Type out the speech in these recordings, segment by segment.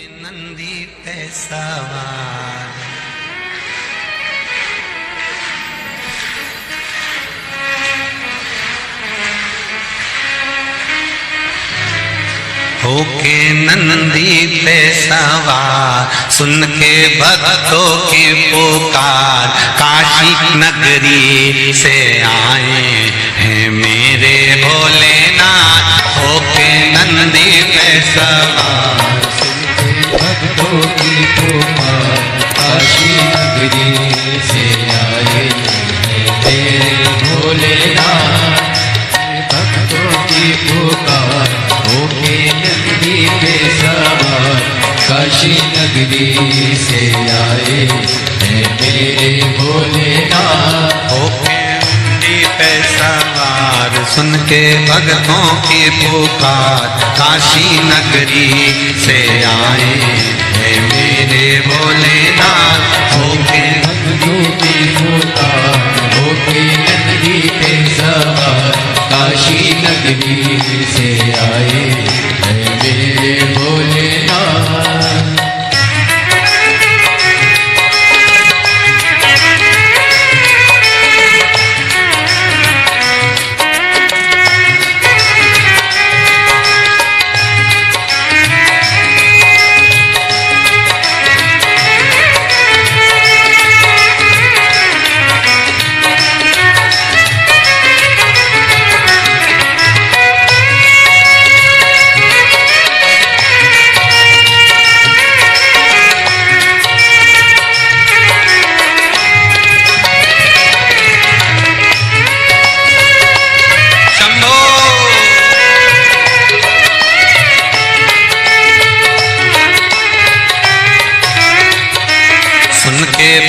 नंदी पे सवार होके नंदी पे सवार सुन के भक्तों की पुकार काशी नगरी से आए हैं मेरे भोलेनाथ। होके नंदी पे सवार भक्तों की पुकार काशी नगरी से आए हैं तेरे भोलेनाथ। भक्तों की पुकार होके नंदी पे सवार काशी नगरी से आए हैं मेरे भोलेनाथ। होके नंदी पे सवार सुन के भक्तों की पुकार काशी नगरी से आए हैं मेरे भोलेनाथ। होके भक्तों की पुकार होके नंदी पे सवार काशी नगरी से आए हैं मेरे भोलेनाथ।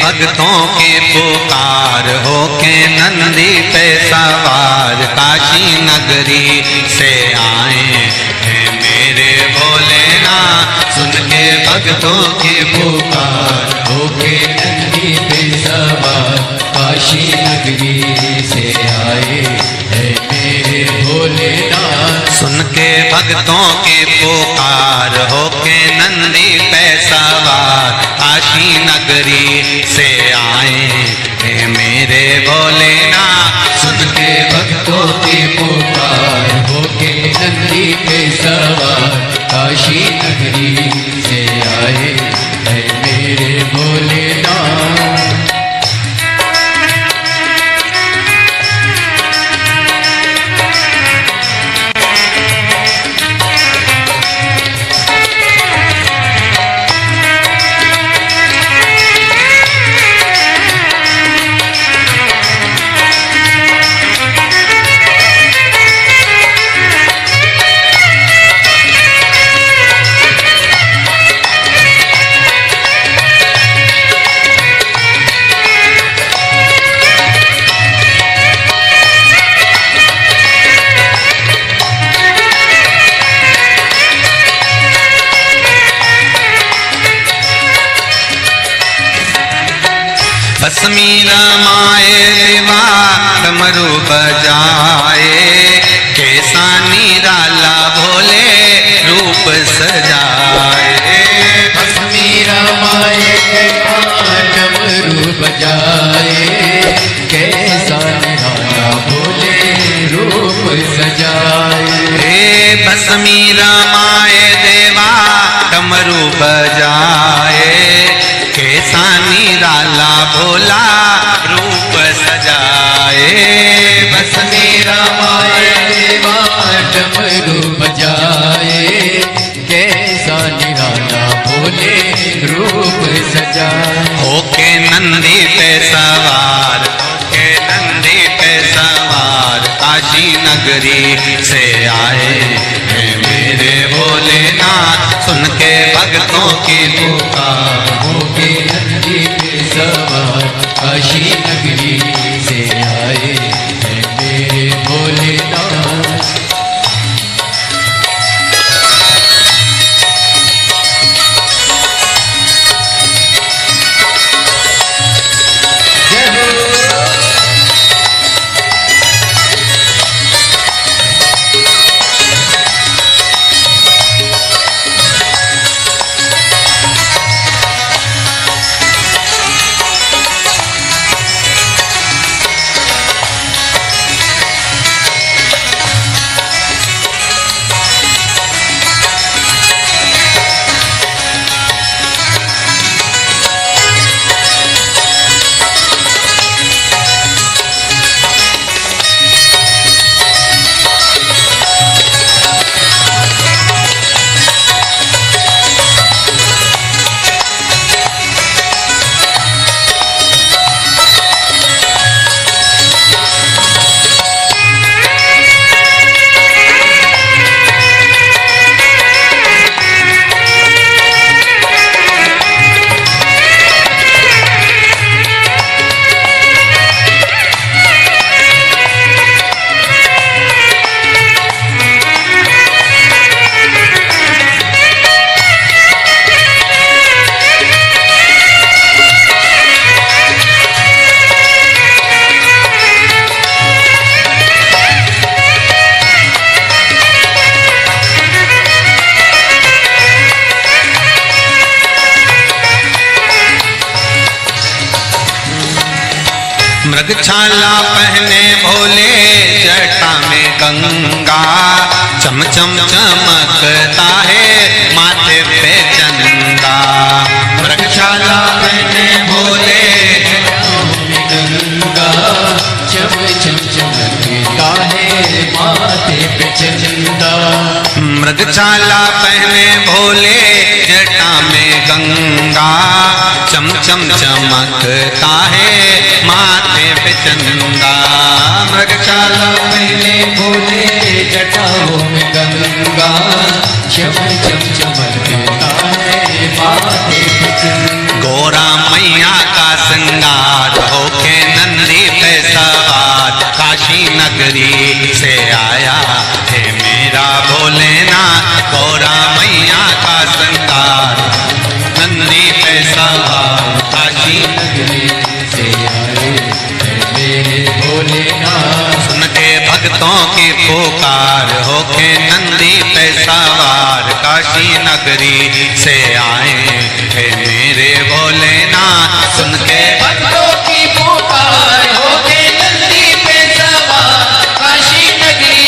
भक्तों की पुकार होके नंदी पे सवार काशी नगरी से आए हैं मेरे भोलेनाथ। सुन के भक्तों की पुकार होके नंदी पे सवार काशी नगरी से आए हैं मेरे भोलेनाथ। सुन के भक्तों की पुकार होके नंदी पे सवार काशी नगरी से आए हैं मेरे भोलेनाथ। सुन के भक्तों की पुकार होके नंदी पे सवार काशी नगरी से आए हैं मेरे भोलेनाथ। भस्मी रमाए देवा डमरू बजाए कैसा निराला भोले रूप सजाए। भस्मी रमाए देवा डमरू बजाए कैसा निराला भोले रूप सजाए। भस्मी रमाए देवा डमरू बजाए कैसा निराला भोला रूप सजाए। भस्मी रमाए देवा डमरू बजाए कैसा निराला भोले रूप सजाए। होके नंदी पे सवार होके नंदी पे सवार काशी नगरी से आए हैं मेरे भोलेनाथ। सुन के भक्तों की पुकार होके नंदी पे सवार काशी नगरी से आए हैं मेरे भोलेनाथ। मृगछाला पहने भोले जटा में गंगा, चम चम चमकता है माथे पे चंदा। मृगछाला पहने भोले गंगा, चम चम चमकता है माथे पे चंदा। मृगछाला पहने भोले जटा में गंगा, चम चम चमकता है माथे पे चंदा। मृगछाला पहने भोले जटाओं में गंगा, चम चम चमकता है माथे पे चंदा। गोरा मैया का श्रृंगार होके नंदी पे सवार, काशी नगरी से आया है मेरा भोलेनाथ। गोरा मैया का श्रृंगार नंदी पे सवार, काशी नगरी से आए हैं मेरे भोलेनाथ। सुन के भक्तों की पुकार होके नंदी पे सवार, काशी नगरी से आए हैं मेरे भोलेनाथ। सुन के भक्तों की पुकार होके नंदी पे सवार, काशी नगरी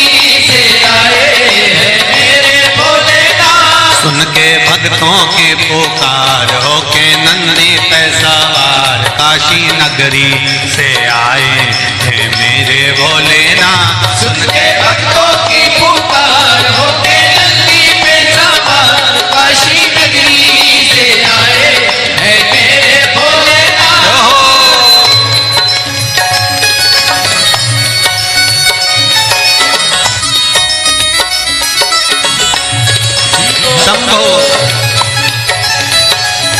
से आए हैं मेरे भोलेनाथ। सुन के भक्तों की पुकार होके नंदी पे सवार, काशी नगरी से आए हैं मेरे भोलेनाथ। सुन के भक्तों की पुकार होके नंदी पे सवार, काशी नगरी से आए हैं मेरे भोलेनाथ। शंभो।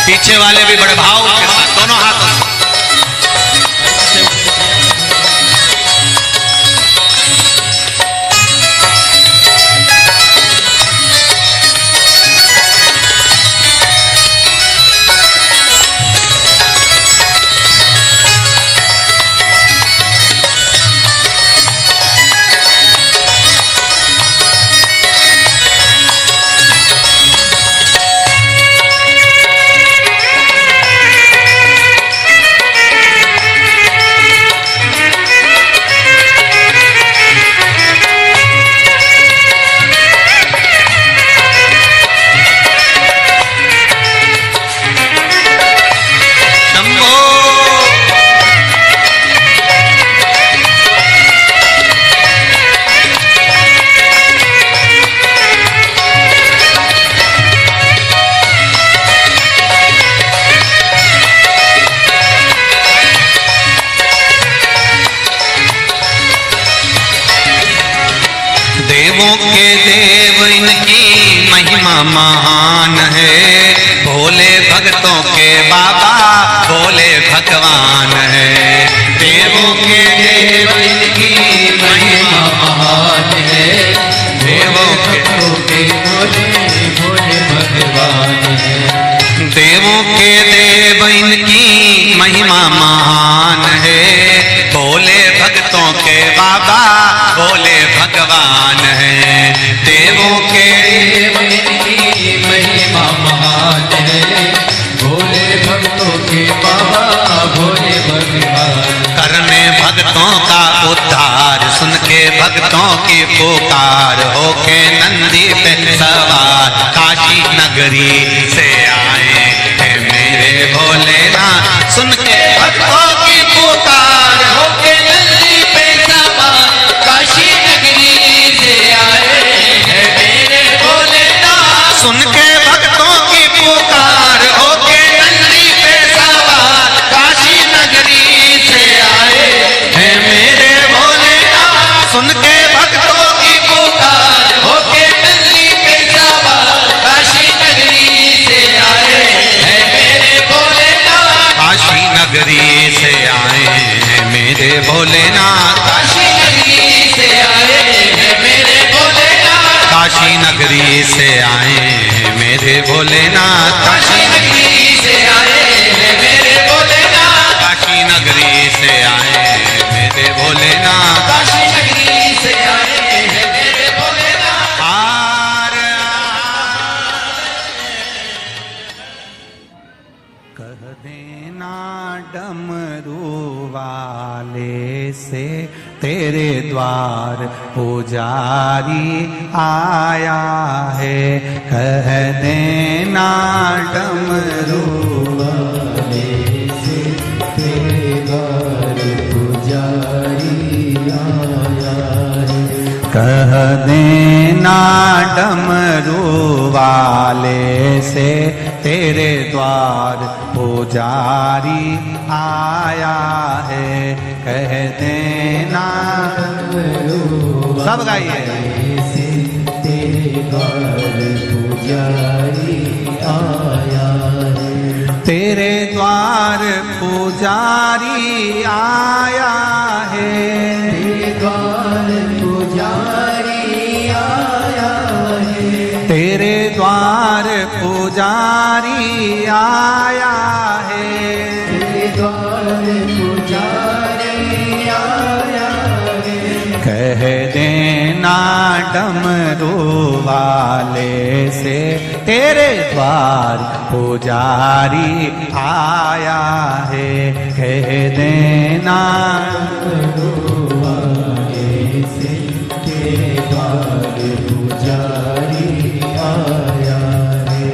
पीछे वाले भी बड़े भाव के साथ दोनों हाथों से देवों के देव इनकी महिमा महान है, भोले भक्तों के बाबा भोले भगवान है। देवों के देव इनकी महिमा महान है, देवों के भोले भोले भगवान है। देवों के देव इनकी महिमा महान है, भोले भक्तों के बाबा भोले भगवान है। देवों के देव इनकी महिमा महान है, भोले भक्तों के बाबा भोले भगवान। करने भक्तों का उद्धार, सुन के भक्तों की पुकार होके नंदी पे सवार, काशी नगरी से आए हैं मेरे भोलेनाथ। सुन के भक्तों की पुकार होके नंदी पे सवार, काशी नगरी से आए हैं मेरे भोलेनाथ। सुन के भक्तों की पुकार होके नंदी पे सवार, काशी नगरी से आए हैं मेरे भोलेनाथ। सुन के भक्तों की पुकार होके नंदी पे सवार, काशी नगरी से आए हैं मेरे भोलेनाथ। काशी नगरी से आए हैं मेरे भोलेनाथ। काशी नगरी से आए हैं मेरे भोलेनाथ। काशी नगरी से आए हैं मेरे भोलेनाथ। काशी नगरी से आए हैं मेरे भोलेनाथ। काशी नगरी से आए हैं मेरे भोलेनाथ। काशी नगरी से आए हैं मेरे भोलेनाथ। हार कह देना डमरू वाला, वाले से तेरे द्वार पुजारी आया है, कह देना डमरू वाले से तेरे द्वार पुजारी आया है, कह देना डमरू वाले से तेरे द्वार पुजारी आया है, कह देना सब गाइए से तेरे द्वार पुजारी आया है, तेरे द्वार पुजारी आया है, तेरे द्वार पुजारी आया है, तेरे द्वार पुजारी आया है, तेरे द्वार पुजारी आया है, कह देना डमरू वाले से तेरे द्वार पुजारी आया है, कह देना वाले से तेरे द्वार पुजारी आया है।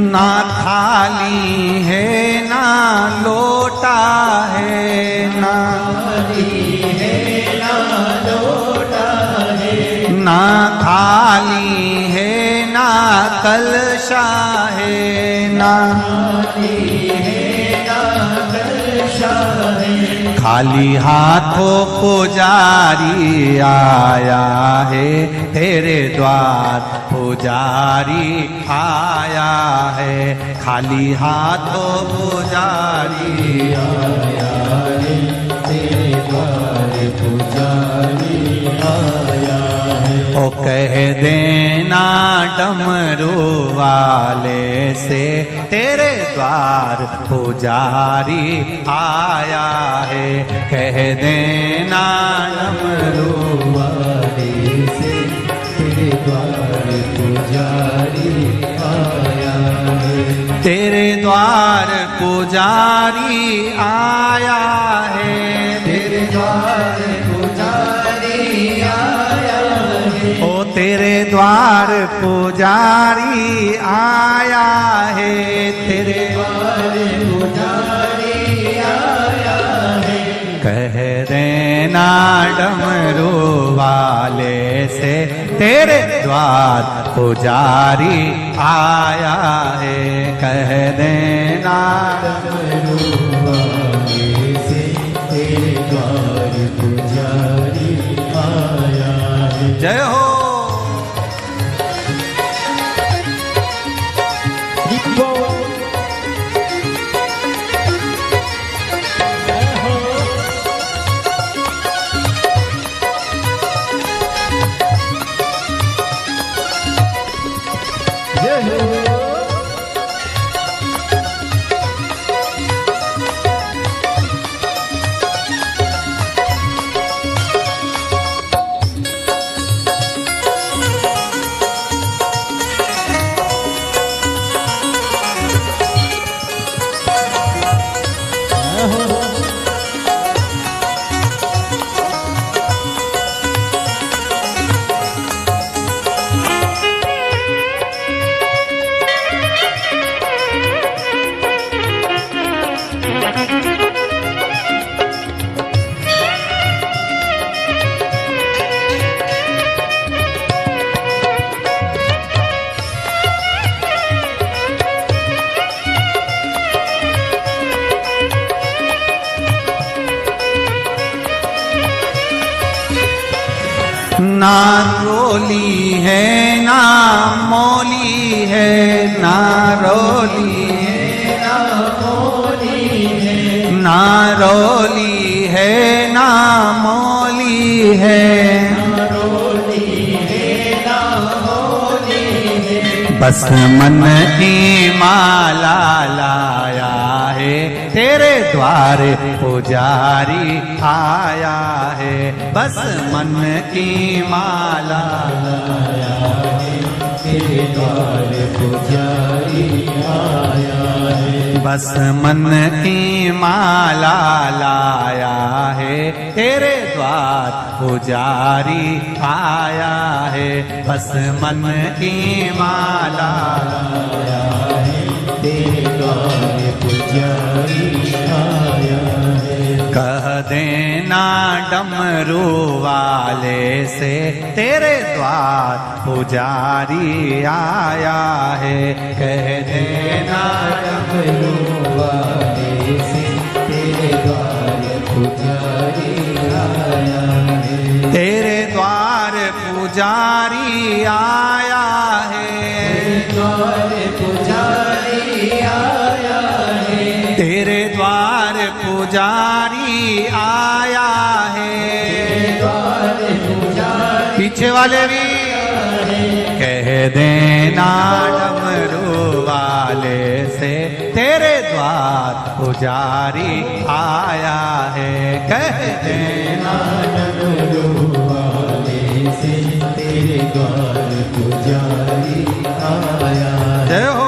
ना थाली है ना लोटा है, ना ना थाली है ना कलशा है, ना खाली हाथों पुजारी आया है, तेरे द्वार पुजारी आया है, खाली हाथों पुजारी आया है, तेरे द्वार पुजारी आया है, ओ कह देना डमरू वाले से तेरे द्वार पुजारी आया है, कह देना डमरू वाले से तेरे द्वार पुजारी आया है, तेरे द्वार पुजारी आया है, तेरे द्वार पुजारी आया है, ओ तेरे द्वार पुजारी आया है, तेरे द्वार पुजारी आया है, कह देना डमरू वाले से तेरे द्वार पुजारी आया है, कह देना वाले से तेरे द्वार पुजारी आया है। जय हो। ना रोली है ना मौली है, ना रोली है ना मौली है, ना रोली है ना मौली है, ना रोली है ना मौली है। बस मन की माला लाया है, तेरे द्वारे पुजारी आया है। बस मन की माला लाया है, तेरे द्वारे पुजारी आया है। बस मन की माला लाया है, तेरे द्वार पुजारी आया है। बस मन की माला लाया है, तेरे द्वार पुजारी आया है। कह देना डमरू वाले से, तेरे द्वार पुजारी आया है। कह देना डमरू वाले से, तेरे द्वार पुजारी आया है। तेरे द्वार पुजारी आया है, द्वार पुजारी आया है। तेरे द्वार पुजारी आया है, द्वार पुजारी। पीछे वाले भी कह देना डमरू वाले से, तेरे द्वार पुजारी आया है। कह देना डमरू वाले से, तेरे द्वार पुजारी आया है। जय हो।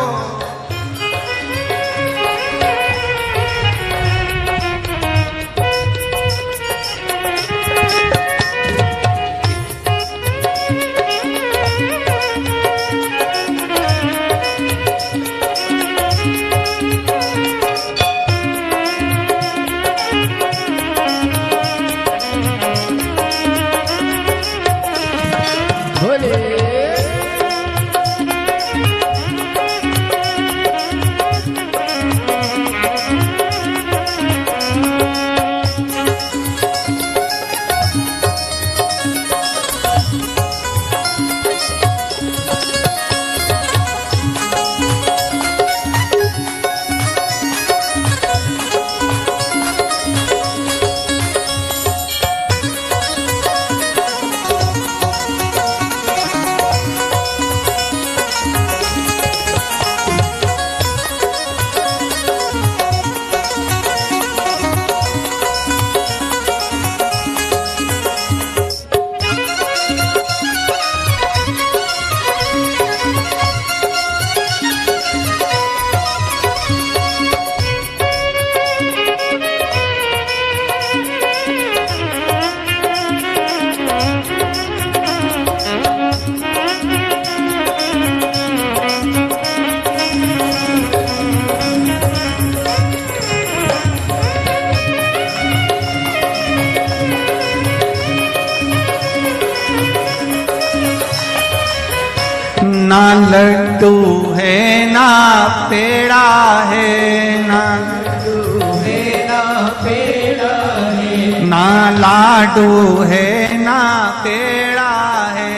ना लड्डू है ना पेड़ा है, ना लड्डू है ना पेड़ा है। ना लाडू है ना पेड़ा है,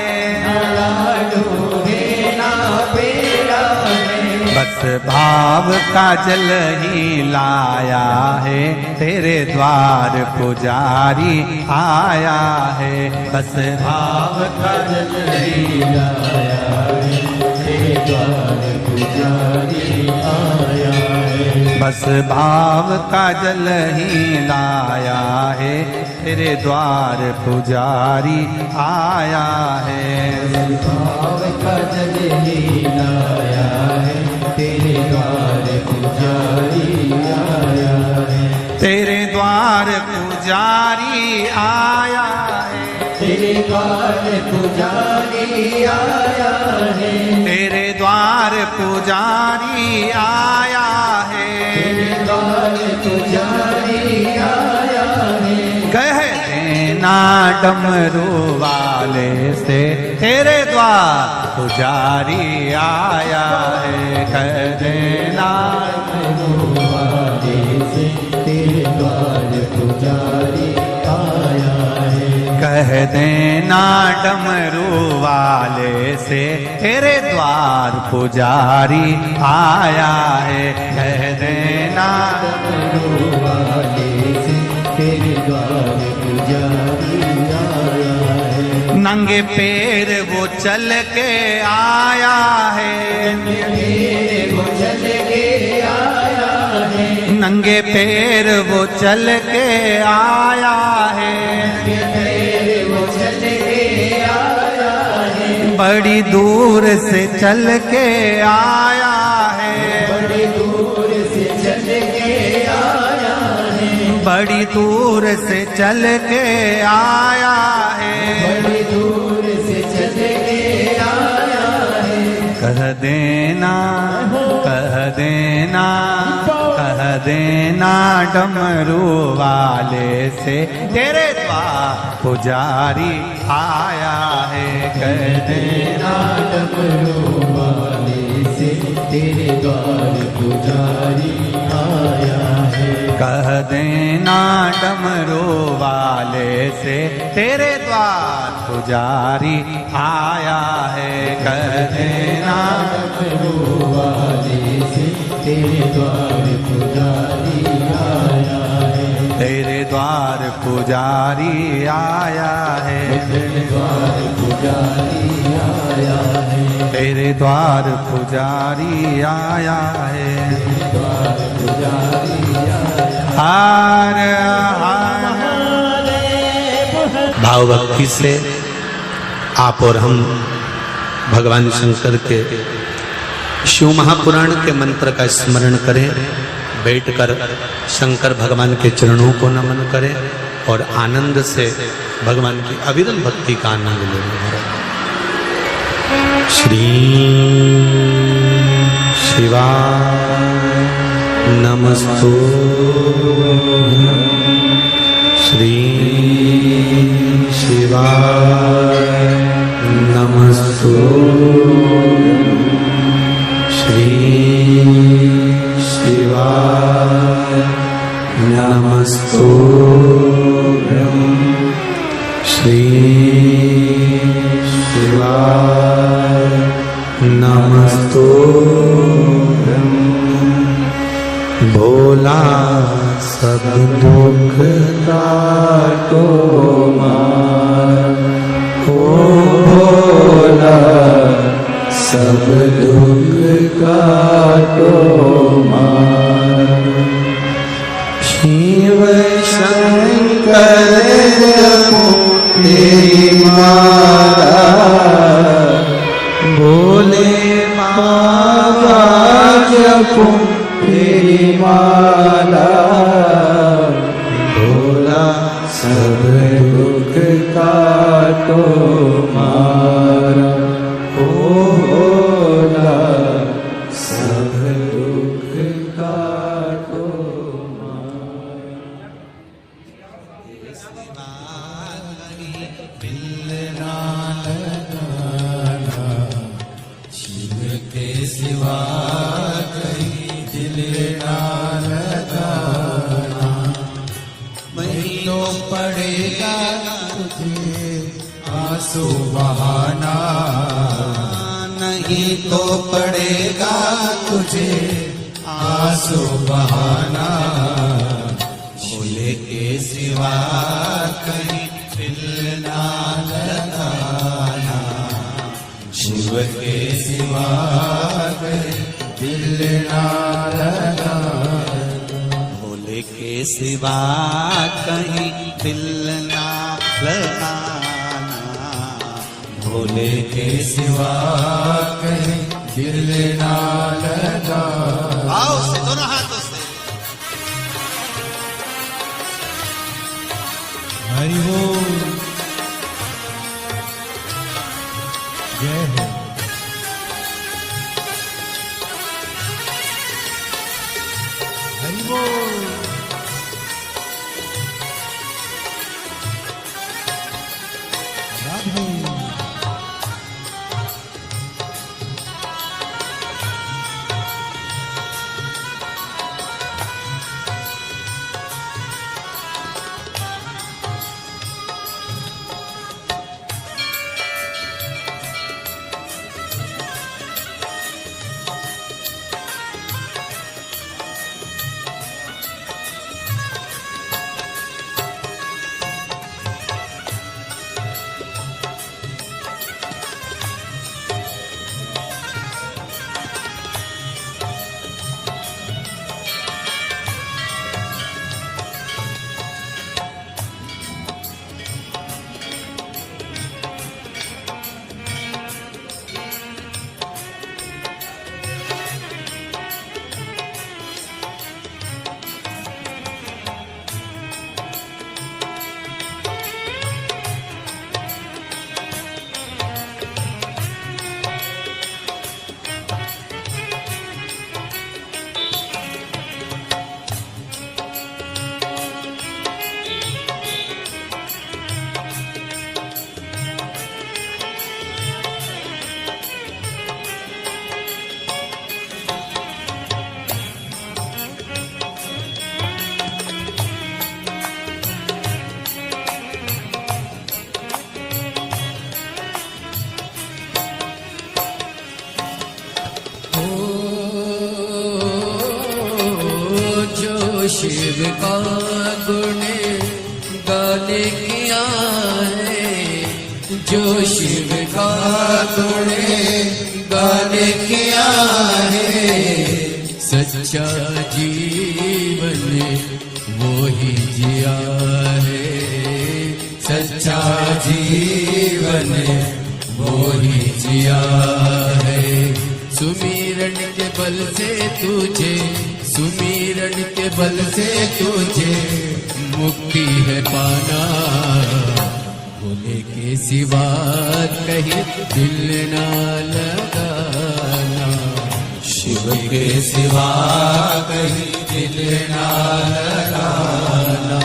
ना लाडू है ना पेड़ा है। बस भाव का जल ही लाया है, तेरे द्वार पुजारी आया है। बस भाव का जल ही लाया है, तेरे द्वार पुजारी आया है। बस भाव का जल ही लाया है, तेरे द्वार पुजारी आया है। भाव का जल ही लाया है, तेरे द्वार पुजारी आया है। तेरे द्वार पुजारी आया है, तेरे द्वार पुजारी आया है। तेरे द्वार पुजारी आया है, तेरे द्वार पुजारी आया है। कह देना डमरू वाले से, तेरे द्वार पुजारी आया है। कह देना डमरू वाले से, तेरे द्वार पुजारी आया है। कह देना डमरू वाले से तेरे द्वार पुजारी आया है। कह देना डमरू वाले से तेरे द्वार पुजारी आया है। नंगे पैर वो चल के आया है। वो चल के आया है। नंगे पैर वो चल के आया है। वो चल के आया है। बड़ी दूर से चल के आया है। बड़ी दूर से चल के आया है। बड़ी दूर से चल के आया है। बड़ी दूर से चल के आया है। कह देना, कह देना, कह देना डमरू वाले से तेरे द्वार पुजारी आया है। कह देना डमरू वाले से तेरे द्वार पुजारी आया है। कह देना डमरू वाले से तेरे द्वार पुजारी आया है। कह देना डमरू वाले से तेरे द्वार पुजारी आया है। तेरे द्वार पुजारी आया है। तेरे द्वार पुजारी आया है। तेरे द्वार पुजारी आया है। द्वार पुजारी आया। हार हार भाव भक्ति से आप और हम भगवान शंकर के शिव महापुराण के मंत्र का स्मरण करें। बैठकर शंकर भगवान के चरणों को नमन करें और आनंद से भगवान की अविरल भक्ति का आनंद लें। श्री शिवाय नमस्तु। श्री शिवाय नमस्तु। श्री शिवाय नमस्तु। श्री शिवाय नमस्तु। भोला सब दुख काटो मार। ओ भोला सब दुख काटो मार। शिव शंकर तेरी माला बोले बाबा जपो तेरी माला। भोला सब दुख काटो मारा। ओ भोला सब दुख काटो शिव के सिवा कहीं दिल ना लगाना। वही तो पड़ेगा तुझे आंसू बहाना। नहीं तो पड़ेगा तुझे आंसू बहाना। भोले के सिवा कहीं दिल ना लगाना। शिव के सिवा कहीं दिल ना लगाना। भोले के सिवा कहीं दिल ना लगाना। भोले के सिवा कहीं दिल ना लगाना। आओ से दोनों हाथों से हरि बोल जय हो। हरि बोल राधे। का गुण गाने किया है, जो शिव का गुण गाने किया है, सच्चा जीवन वो ही जिया है, सच्चा जीवन वो ही जिया है। सुमिरन के बल से तुझे, सुमिरन के बल से तुझे मुक्ति है पाना, भोले के सिवा कहीं दिल ना लगाना, शिव के सिवा कहीं दिल ना लगाना।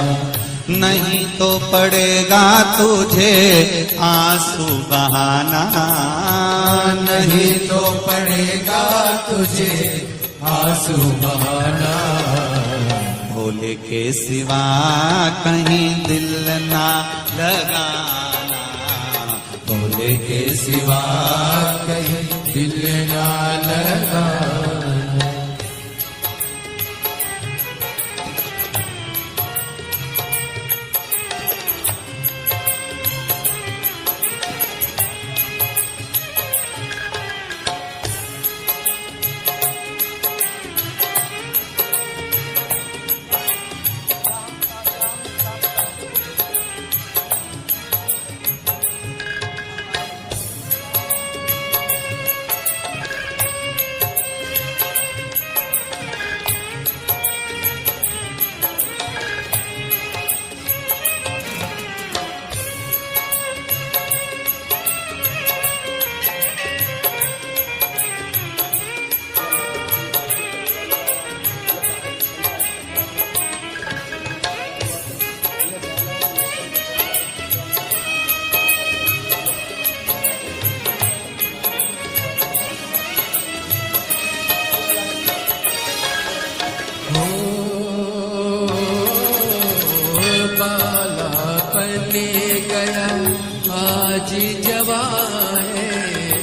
नहीं तो पड़ेगा तुझे आंसू बहाना, नहीं तो पड़ेगा तुझे आंसू बहाना, भोले के सिवा कहीं दिल ना लगाना, भोले के सिवा कहीं दिल ना लगाना। गया आज जवान है,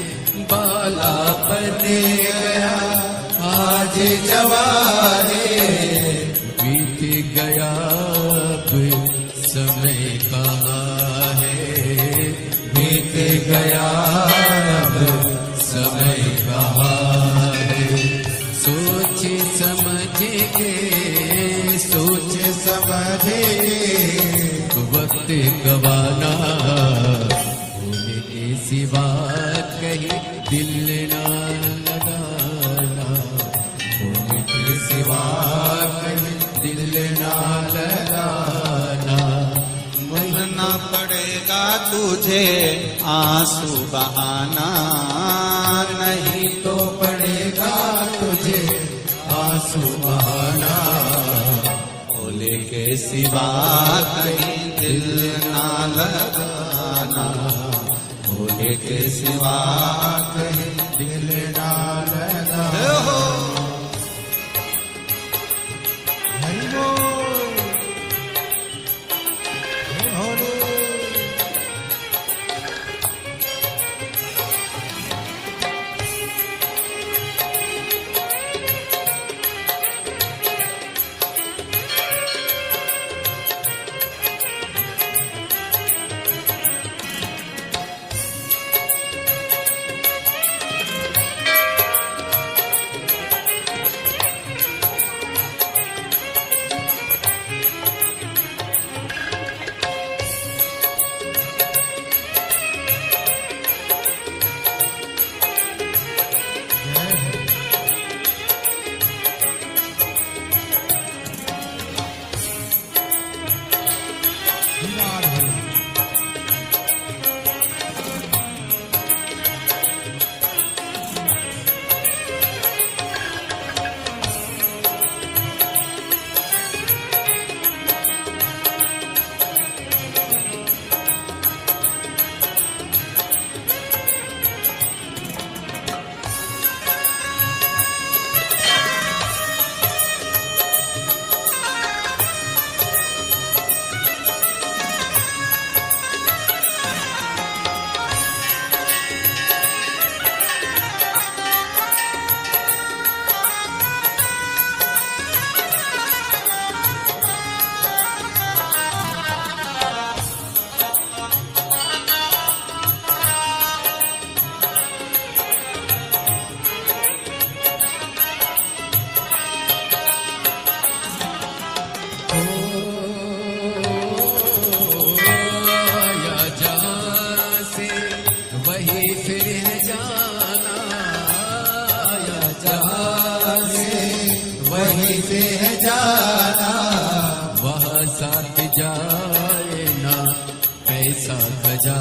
बाला पने गया आज जवान है, बीत गया अब समय कहाँ है, बीत गया अब समय कहाँ है। सोच समझ के, सोच समझ वक्त गवाना, भोले के सिवा कहीं दिल ना लगाना, भोले के सिवा कहीं दिल ना लगाना। ना पड़ेगा तुझे आंसू बहाना, नहीं तो पड़ेगा तुझे आंसू बहाना, भोले के सिवा कहीं दिल ना लगाना, भोले के सिवा कहीं दिल ना लगाना।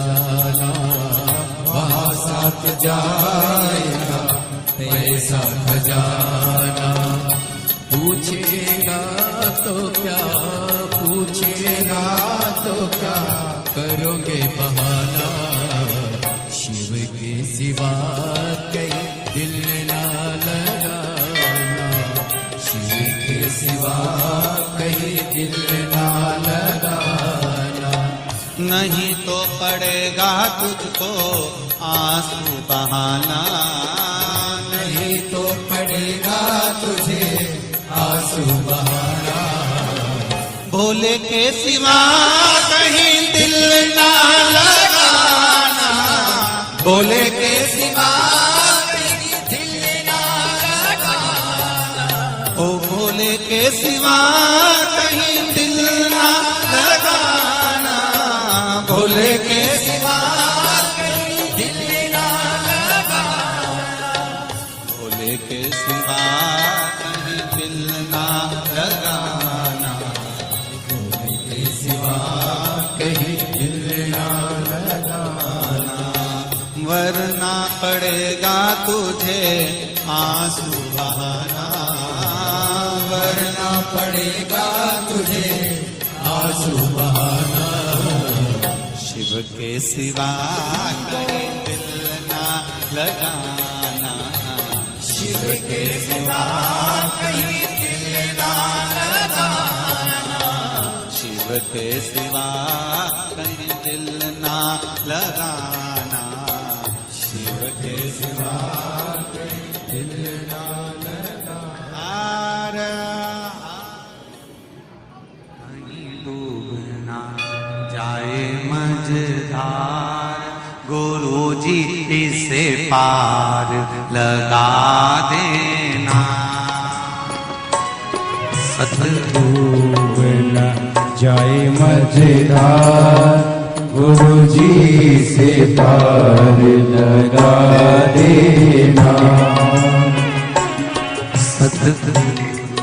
जाना, वहाँ साथ जाएगा पैसा खजाना। पूछेगा तो क्या, पूछेगा तो क्या, करोगे बहाना। शिव के सिवा कहीं दिल ना लगाना, शिव के सिवा कहीं दिल ना लगाना। नहीं तो पड़ेगा तुझको आंसू बहाना, नहीं तो पड़ेगा तुझे आंसू बहाना। भोले के सिवा कहीं दिल ना लगाना, भोले के सिवा कहीं दिल ना लगाना। ओ भोले के सिवा कहीं दिल ना लगाना, भोले के सिवा कहीं दिल ना लगाना। भोले के सिवा कहीं दिल ना लगाना, भोले के सिवा कहीं दिल ना लगाना। वरना पड़ेगा तुझे आंसू बहाना, वरना पड़ेगा तुझे आंसू बहाना। शिव के सिवा कहीं दिल ना लगाना, शिव के सिवा कहीं दिल ना लगाना। शिव के सिवा कहीं दिल ना लगाना, शिव के सिवा कहीं दिल ना लगाना। कहीं डूबना जाए मझधार, गुरु जी इसे पार लगा देना। डूबना जाए मझधार, गुरु जी से पार लगा देना। सतगुरु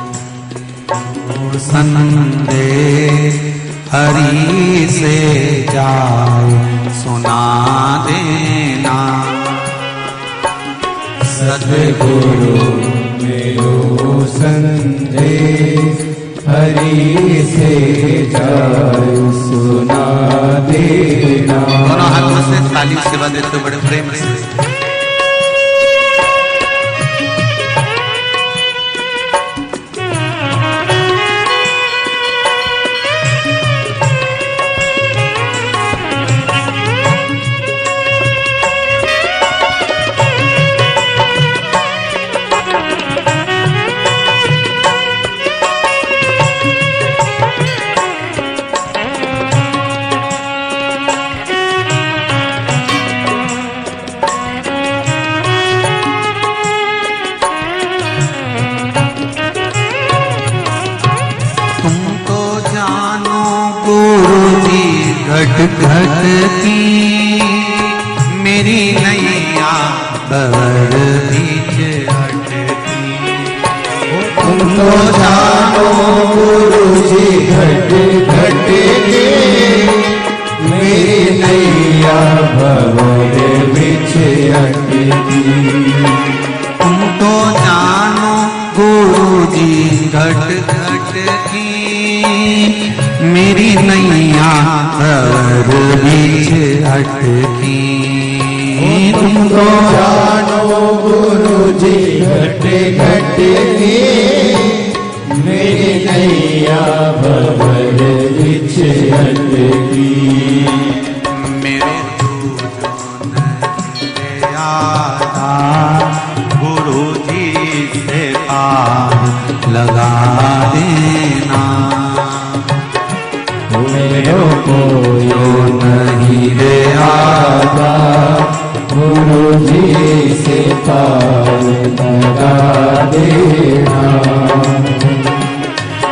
संदेश हरि से जाए सुना देना। सतगुरु मेरो संदेश हरि से जाए सुना देना। दोनों हाथों से ताली सेवा देते बड़े प्रेम से। घट घट की मेरी नैया बवर बीच अटकी। तुम तो जानो गुरु जी घट घट के मेरी नैया भंवर बिच अटकी। तुम तो जानो गुरु जी घट घट की मेरी नैया भंवर बीच अटकी। तुम तो जानो गुरु जी घट घट के मेरी नैया भंवर बिच अटकी। मेरे तुझो नहीं आता गुरु जी से पार लगा देना। मेरो को यो नहीं रे आता गुरु जी से पार लगा देना।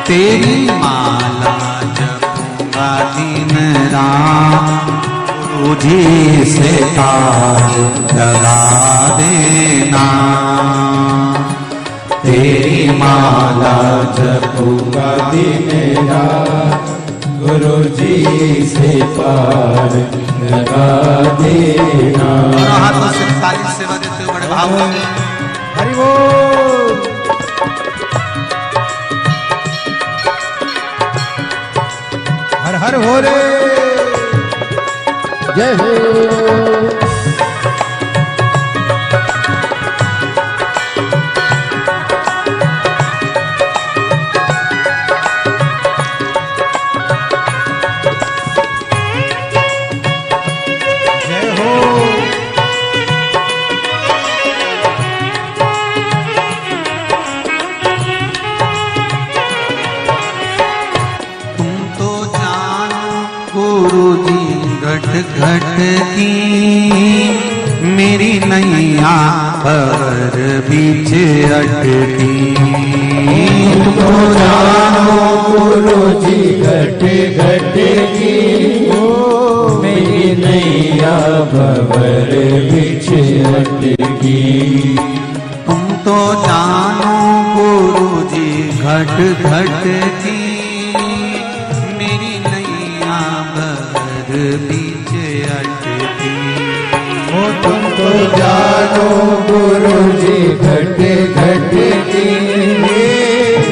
तेरी माला जपूंगा दिन रात गुरु जी से पार लगा देना। तेरी माला जपूंगा दिन रात गुरु जी से पार लगा देना। दोनों हाथों से ताली सेवा देते हुए बड़े भाव में हरि बोल। हर हर भोले जय हो। घट घट की मेरी नैया पर बीच अटकी। तो जानो गुरु जी घट घट की मेरी नैया भंवर बीच अटकी। तुम तो जानो गुरु जी घट घट की मेरी नैया भंवर बीच अटकी। ओ तुम तो जानो गुरु जी घट घट की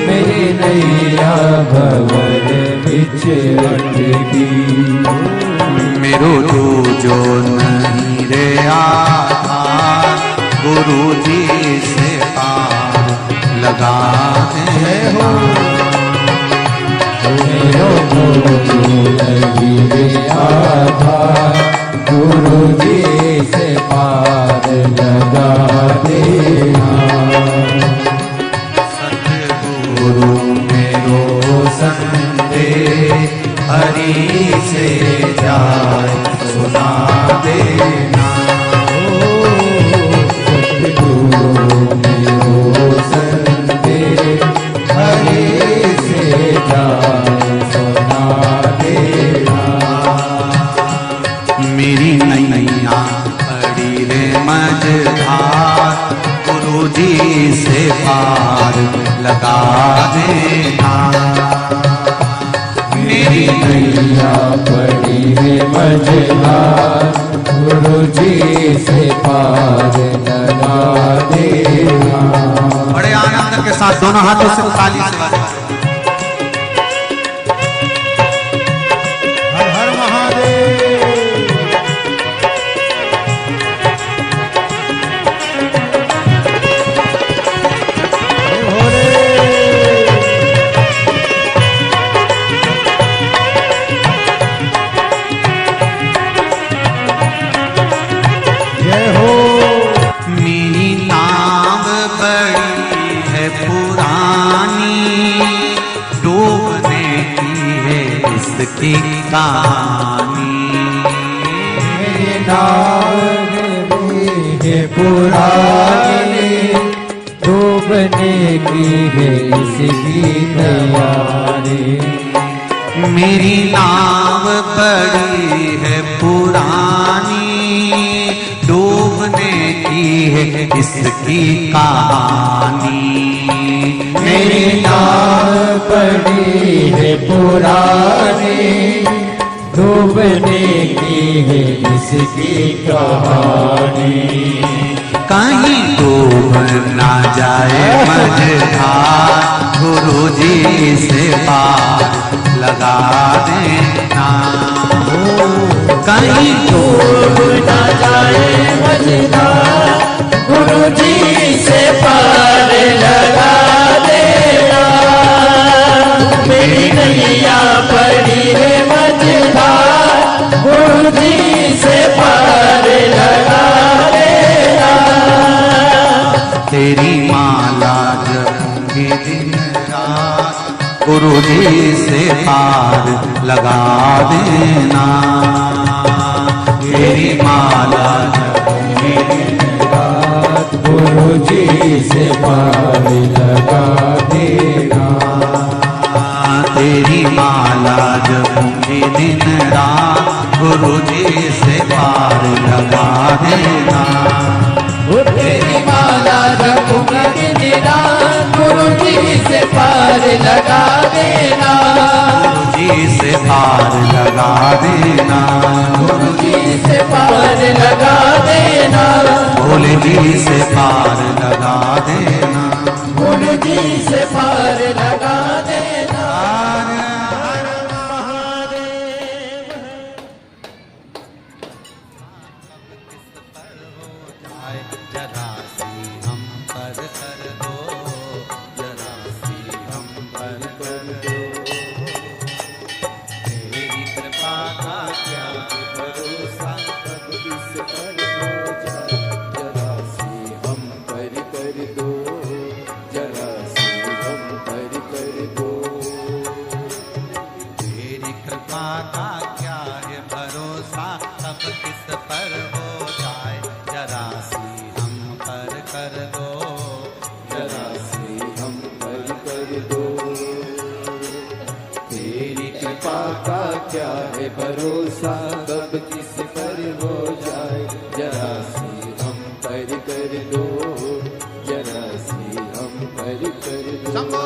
मेरी नैया भंवर बीच अटकी। मेरो जो नहीं रे आधार गुरु जी से पार लगा दे। मेरो जो नहीं रे आधार गुरु जी से पार लगा देना। सतगुरु मेरो संदेश हरि से जाए सुना देना। सतगुरु मेरो संदेश हरि से जाए सुना देना। मेरी नैया पड़ी रे मझधार गुरु जी से पार लगा देना। मेरी नैया पड़ी है मझधार गुरु जी से पार लगा देना। बड़े आनंद के साथ दोनों हाथों से ताली से हर हर महादेव। मेरी नाव बड़ी है पुरानी डूबने की है इसकी कहानी। मेरी नाव है पुरानी डूबने की है इसकी तैयारी। मेरी नाव बड़ी है पुरानी डूबने की है इसकी कहानी। मेरी नाव बड़ी है पुरानी डूबने की है इसकी कहानी। कहीं डूब ना जाए मझधार गुरु जी से पार लगा देना। कहीं डूब ना जाए मझधार गुरु जी से पार लगा देना। मेरी नैया पड़ी है मझधार गुरु जी से पार लगा देना। तेरी माला जपूंगी दिन रात गुरु जी से पार लगा देना। तेरी माला जपूंगी दिन रात गुरु जी से पार लगा देना। तेरी माला जपूंगी दिन रात गुरु जी से पार लगा देना। तेरी माला जपूंगी दिन रात गुरु जी से पार लगा देना। गुरु जी से पार लगा देना, गुरु जी से पार लगा देना, भोले जी से पार लगा देना, गुरु जी से पार लगा देना। हर हर महादेव जरा सी हम पर कर दो, जरा सी हम पर कर दो, तेरी कृपा का क्या भरोसा, कब किस पर हो जाए, जरा सी हम पर कर दो, जरा सी हम पर कर दो। तेरी कृपा का क्या है भरोसा, कब किस पर हो जाए, जरा सी हम पर कर दो, जरा सी हम पर कर दो। तेरी कृपा का क्या है भरोसा, कब किस पर हो जाए, जरा सी हम पर कर दो, जरा सी हम पर कर दो।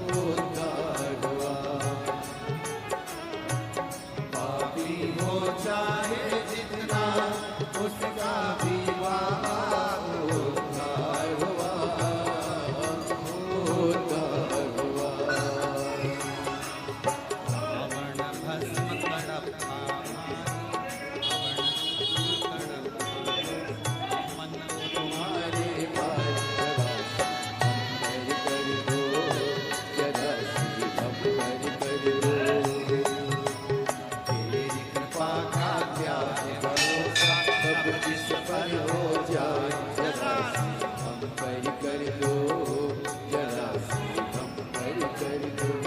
उद्धार हुआ। बाबा का क्या है भरोसा, कब किस पर हो जाए जरा सी हम पर कर दो, जरा सी हम पर कर दो।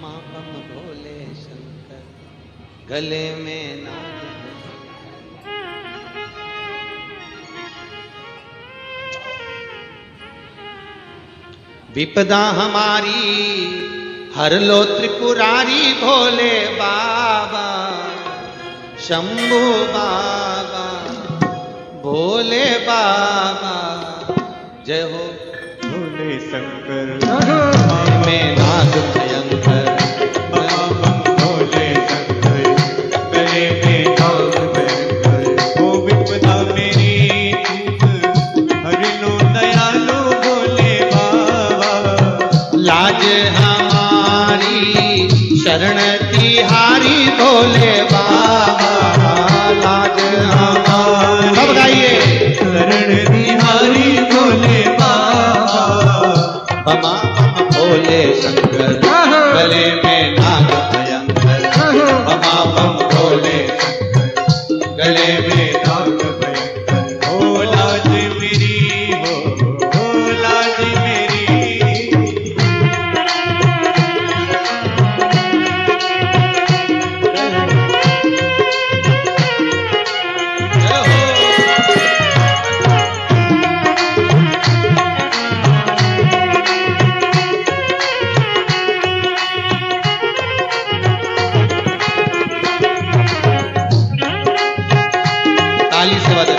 बमा बम भोले शंकर गले में नाग विपदा हमारी हर लो त्रिपुरारी भोले बाबा शंभू बाबा भोले बाबा जय हो भोले शंकर में नाग भयंकर भोले शंकर गले में नाग भयंकर ओ विपदा मेरी हरि लो दयालु भोले बाबा लाज हमारी शरण तिहारी भोले बाबा लाज हमारी सब गाइए शरण तिहारी भोले बाबा बमा बम भोले शंकर गले में नाग भयंकर बमा बम भोले शंकर गले में नाग भयंकर ओ लाज मेरी हो लाज मेरी ताली से बजा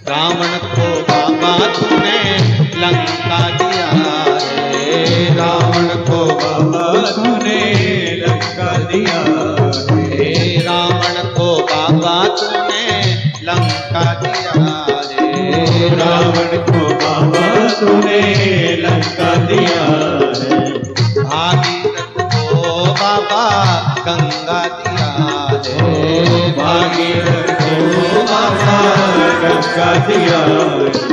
रावण को बाबा तूने लंका दिया रे रावण को बाबा तूने लंका दिया रे रावण को बाबा तूने लंका दिया रे रावण को बाबा तूने लंका दिया है भागीरथ को बाबा गंगा दिया रे भागीरथ को बाबा गंगा दिया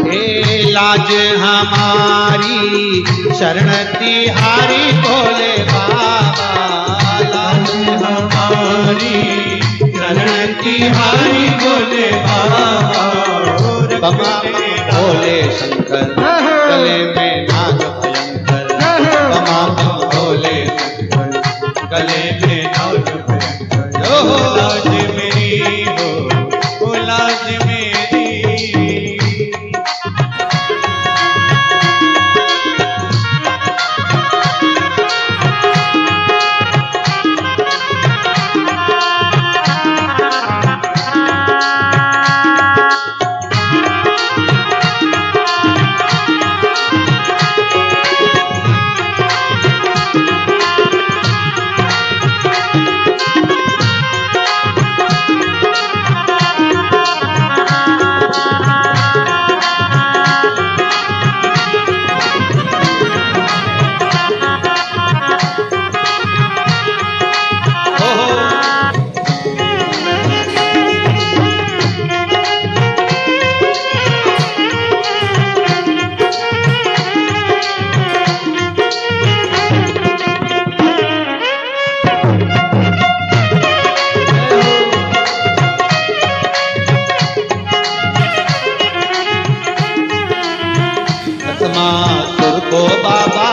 हे लाज हमारी शरण तिहारी भोले बाबा लाज हमारी शरण तिहारी भोले बाबा बमा भोले शंकर गले में नाग भयंकर बमा बम भोले शंकर गले में नाग भयंकर ओ लाज मेरी हो ओ लाज मेरी भस्मासुर को बाबा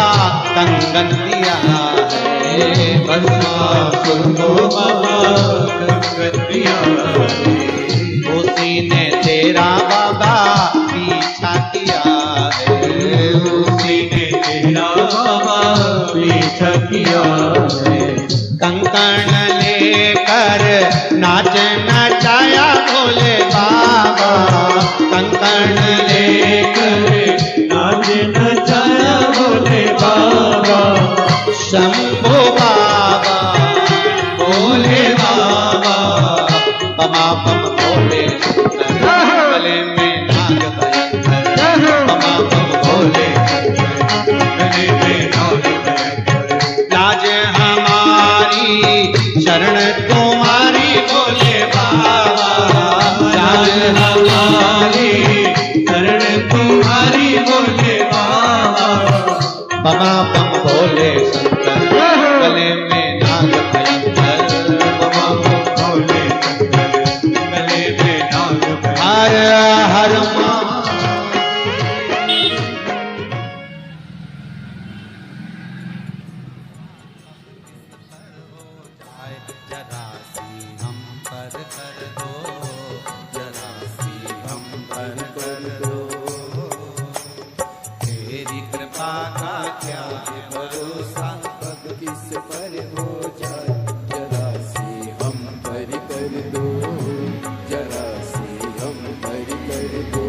कंगन दिया है भस्मासुर को बाबा कंगन दिया है उसी ने तेरा बाबा पीछा किया है उसी ने तेरा बाबा पीछा किया है कंकण लेकर नाच नचाया भोले बाबा कंकण लेकर नाच नचाया भोले बाबा शंभो बाबा भोले बाबा बमा बम भोले शंकर गले में नाग भयंकर बमा बम भोले शंकर गले में नाग भयंकर लाज हमारी शरण तुम्हारी भोले बाबा लाज हमारी शरण तुम्हारी भोले बाबा बमा बम भोले कृपा का क्या है भरोसा, कब किस पर हो जाए, जरा सी हम पर कर दो, जरा सी हम पर कर दो।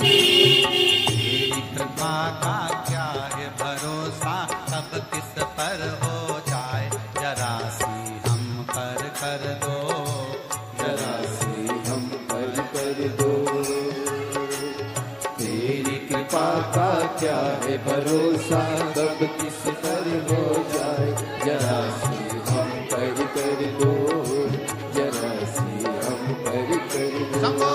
तेरी कृपा का क्या है भरोसा, कब किस पर हो जाए, जरा सी हम पर कर दो, जरा सी हम पर कर दो। तेरी कृपा का क्या है भरोसा, कब किस पर हो जाए, जरा सी हम पर कर दो, जरा सी हम पर कर दो।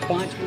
5